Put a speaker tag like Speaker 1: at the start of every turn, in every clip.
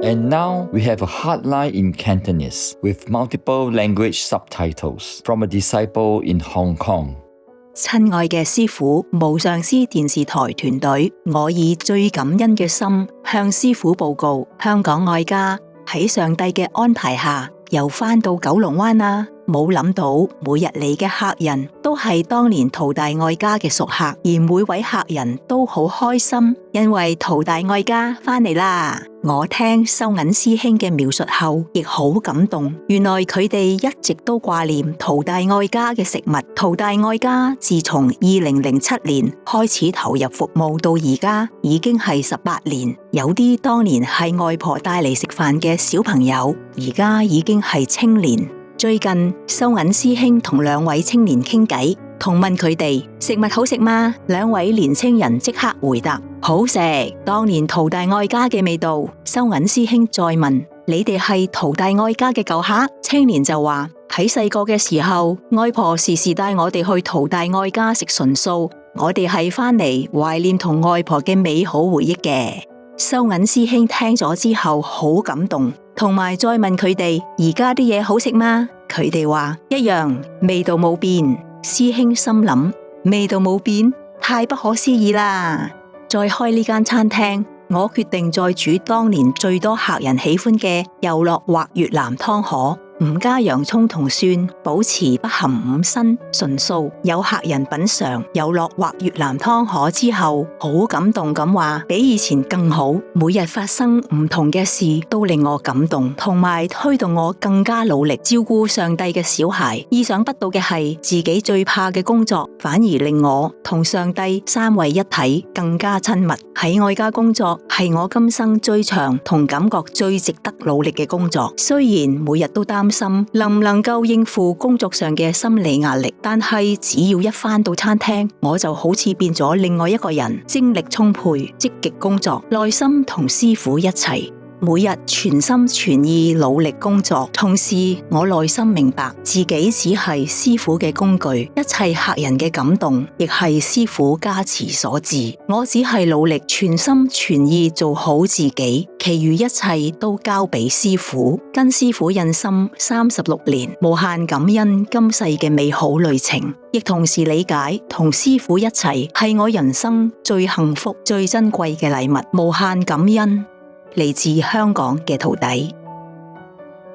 Speaker 1: And now we have a Heartline in Cantonese with multiple language subtitles from a disciple in Hong Kong.
Speaker 2: 親愛嘅師父，無上師電視台團隊，我以最感恩嘅心向師父報告，香港愛家喺上帝嘅安排下，又返到九龍灣啦。冇諗到每日嚟嘅客人都係當年淘大愛家嘅熟客，而每位客人都好開心，因為淘大愛家返嚟啦。我聽收銀師兄嘅描述後，亦好感動。原來佢哋一直都掛念淘大愛家嘅食物。淘大愛家自從2007年開始投入服務到而家，已經係18年。有啲當年係外婆帶嚟食飯嘅小朋友，而家已經係青年。最近收銀師兄同2位青年傾偈，同問佢哋食物好食嗎？2位年青人即刻回答好食，當年淘大愛家嘅味道。收銀師兄再問你哋係淘大愛家嘅舊客？青年就話喺細個嘅時候，外婆時時帶我哋去淘大愛家食純素，我哋係返嚟懷念同外婆嘅美好回憶嘅。收銀師兄聽咗之後好感動，同埋再問佢哋而家啲嘢好食嗎？佢哋話一樣，味道冇變。師兄心諗味道冇變，太不可思議啦！再開呢間餐廳，我決定再煮當年最多客人喜歡嘅又樂或越南湯河。唔加洋蔥同蒜，保持不含5辛，純素。有客人品嘗有樂或越南湯河之後，好感動咁話，比以前更好。每日發生唔同嘅事都令我感動，同埋推動我更加努力照顧上帝嘅小孩。意想不到嘅係，自己最怕嘅工作，反而令我同上帝3位一體更加親密。喺愛家工作係我今生最長同感覺最值得努力嘅工作。雖然每日都擔心能唔能夠應付工作上嘅心理壓力，但係只要一返到餐廳，我就好似變咗另外一個人，精力充沛，積極工作，內心同師父一齊。每日全心全意努力工作，同時我內心明白自己只係師父嘅工具，一切客人嘅感動亦係師父加持所致。我只係努力全心全意做好自己，其餘一切都交俾師父。跟師父印心36年，無限感恩今世嘅美好旅程，亦同時理解同師父一齊係我人生最幸福、最珍貴嘅禮物，無限感恩。嚟自香港嘅徒弟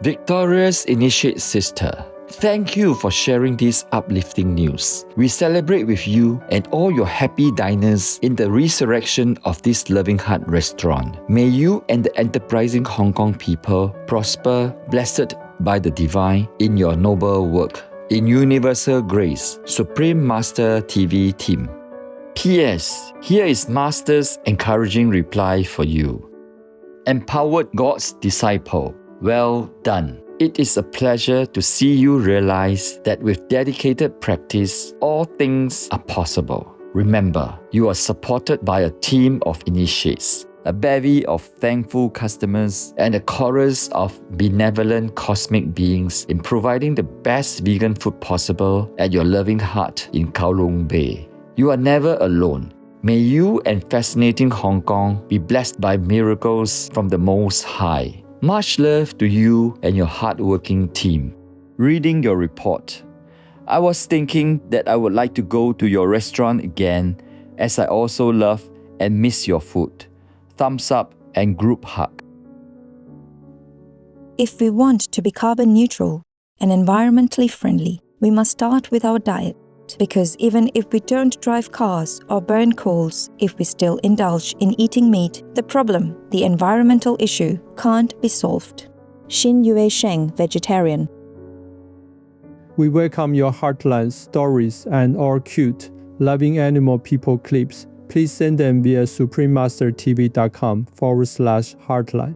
Speaker 1: Victorious Initiate Sister, thank you for sharing this uplifting news. We celebrate with you and all your happy diners in the resurrection of this Loving Heart restaurant. May you and the enterprising Hong Kong people prosper, blessed by the divine in your noble work. In Universal Grace, Supreme Master TV team. P.S. Here is Master's encouraging reply for you. Empowered God's disciple. Well done. It is a pleasure to see you realize that with dedicated practice, all things are possible. Remember, you are supported by a team of initiates, a bevy of thankful customers, and a chorus of benevolent cosmic beings in providing the best vegan food possible at your Loving Heart in Kowloon Bay. You are never alone. May you and fascinating Hong Kong be blessed by miracles from the Most High. Much love to you and your hardworking team. Reading your report, I was thinking that I would like to go to your restaurant again, as I also love and miss your food. Thumbs up and group hug.
Speaker 3: If we want to be carbon neutral and environmentally friendly, we must start with our diet. Because even if we don't drive cars or burn coals, if we still indulge in eating meat, the problem, the environmental issue, can't be solved. Xin Yue Sheng, vegetarian.
Speaker 4: We welcome your Heartline stories and all cute, loving animal people clips. Please send them via suprememastertv.com/Heartline.